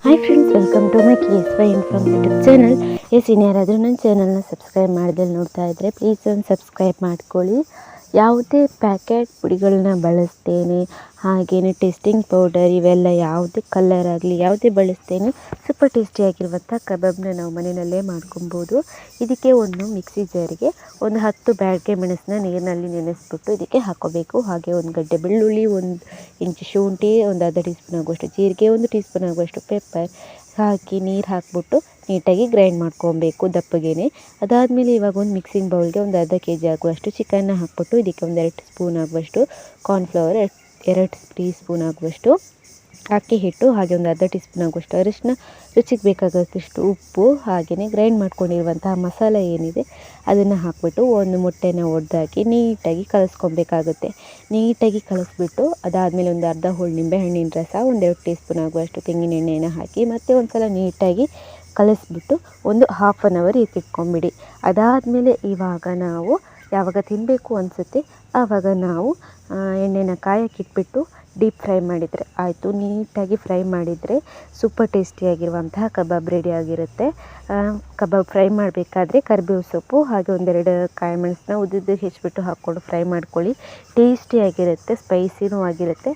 Hi friends, welcome to my KSY inform YouTube channel. ಇನ್ಯಾರಾದರೂ ನನ್ನ ಚಾನಲ್ನ ಸಬ್ಸ್ಕ್ರೈಬ್ ಮಾಡ್ದಲ್ಲಿ ನೋಡ್ತಾ ಇದ್ದರೆ ಪ್ಲೀಸ್ ಒಂದು ಸಬ್ಸ್ಕ್ರೈಬ್ ಮಾಡ್ಕೊಳ್ಳಿ. ಯಾವುದೇ ಪ್ಯಾಕೆಟ್ ಪುಡಿಗಳನ್ನ ಬಳಸ್ತೇನೆ, ಹಾಗೆಯೇ ಟೇಸ್ಟಿಂಗ್ ಪೌಡರ್ ಇವೆಲ್ಲ ಯಾವುದೇ ಕಲರ್ ಆಗಲಿ ಯಾವುದೇ ಬಳಸ್ತೇನೆ, ಸೂಪರ್ ಟೇಸ್ಟಿಯಾಗಿರುವಂಥ ಕಬಾಬ್ನ ನಾವು ಮನೆಯಲ್ಲೇ ಮಾಡ್ಕೊಬೋದು. ಇದಕ್ಕೆ ಒಂದು ಮಿಕ್ಸಿ ಜಾರಿಗೆ ಒಂದು 10 ಬ್ಯಾಡಗೆ ಮೆಣಸನ್ನ ನೀರಿನಲ್ಲಿ ನೆನೆಸ್ಬಿಟ್ಟು ಇದಕ್ಕೆ ಹಾಕೋಬೇಕು. ಹಾಗೆ ಒಂದು ಗಡ್ಡೆ ಬೆಳ್ಳುಳ್ಳಿ, ಒಂದು ಇಂಚು ಶುಂಠಿ, ಒಂದು ಅರ್ಧ ಟೀ ಸ್ಪೂನ್ ಆಗುವಷ್ಟು ಜೀರಿಗೆ, 1 ಟೀ ಸ್ಪೂನ್ ಆಗುವಷ್ಟು ಪೆಪ್ಪರ್ ಹಾಕಿ ನೀರು ಹಾಕಿಬಿಟ್ಟು ನೀಟಾಗಿ ಗ್ರೈಂಡ್ ಮಾಡ್ಕೊಬೇಕು ದಪ್ಪಗೆನೆ. ಅದಾದಮೇಲೆ ಇವಾಗ ಒಂದು ಮಿಕ್ಸಿಂಗ್ ಬೌಲ್ಗೆ ಒಂದು ಅರ್ಧ kg ಆಗುವಷ್ಟು ಚಿಕನ್ನ ಹಾಕ್ಬಿಟ್ಟು ಇದಕ್ಕೆ ಒಂದು 2 ಸ್ಪೂನ್ ಆಗುವಷ್ಟು ಕಾರ್ನ್ಫ್ಲವರ್, 2 ಟೀ ಸ್ಪೂನ್ ಆಗುವಷ್ಟು ಅಕ್ಕಿ ಹಿಟ್ಟು, ಹಾಗೆ ಒಂದು ಅರ್ಧ ಟೀ ಸ್ಪೂನ್ ಆಗುವಷ್ಟು ಅರಿಶಿನ, ರುಚಿಗೆ ಬೇಕಾದಷ್ಟು ಉಪ್ಪು, ಹಾಗೆಯೇ ಗ್ರೈಂಡ್ ಮಾಡ್ಕೊಂಡಿರುವಂತಹ ಮಸಾಲೆ ಏನಿದೆ ಅದನ್ನು ಹಾಕ್ಬಿಟ್ಟು ಒಂದು ಮೊಟ್ಟೆನ ಒಡೆದಾಕಿ ನೀಟಾಗಿ ಕಲಿಸ್ಕೊಬೇಕಾಗುತ್ತೆ. ನೀಟಾಗಿ ಕಲಿಸ್ಬಿಟ್ಟು ಅದಾದಮೇಲೆ ಒಂದು ಅರ್ಧ ಹೋಳು ನಿಂಬೆಹಣ್ಣಿನ ರಸ, 1-2 ಟೀ ಸ್ಪೂನ್ ಆಗುವಷ್ಟು ತೆಂಗಿನ ಎಣ್ಣೆಯನ್ನು ಹಾಕಿ ಮತ್ತೆ ಒಂದು ಸಲ ನೀಟಾಗಿ ಕಲಿಸ್ಬಿಟ್ಟು ಒಂದು ಹಾಫ್ ಆನ್ ಅವರ್ ಇಟ್ಕೊಂಬಿಡಿ. ಅದಾದಮೇಲೆ ಇವಾಗ ನಾವು ಯಾವಾಗ ತಿನ್ನಬೇಕು ಅನಿಸುತ್ತೆ ಆವಾಗ ನಾವು ಎಣ್ಣೆನ ಕಾಯಕ್ಕಿಟ್ಬಿಟ್ಟು ಡೀಪ್ ಫ್ರೈ ಮಾಡಿದರೆ ಆಯಿತು. ನೀಟಾಗಿ ಫ್ರೈ ಮಾಡಿದರೆ ಸೂಪರ್ ಟೇಸ್ಟಿಯಾಗಿರುವಂತಹ ಕಬಾಬ್ ರೆಡಿ ಆಗಿರುತ್ತೆ. ಕಬಾಬ್ ಫ್ರೈ ಮಾಡಬೇಕಾದ್ರೆ ಕರಿಬೇವು ಸೊಪ್ಪು ಹಾಗೆ 1-2 ಕಾಯಿ ಮೆಣಸನ್ನ ಉದ್ದುದ್ದಕ್ಕೆ ಹೆಚ್ಚಿಬಿಟ್ಟು ಹಾಕ್ಕೊಂಡು ಫ್ರೈ ಮಾಡ್ಕೊಳ್ಳಿ. ಟೇಸ್ಟಿಯಾಗಿರುತ್ತೆ, ಸ್ಪೈಸಿನೂ ಆಗಿರುತ್ತೆ.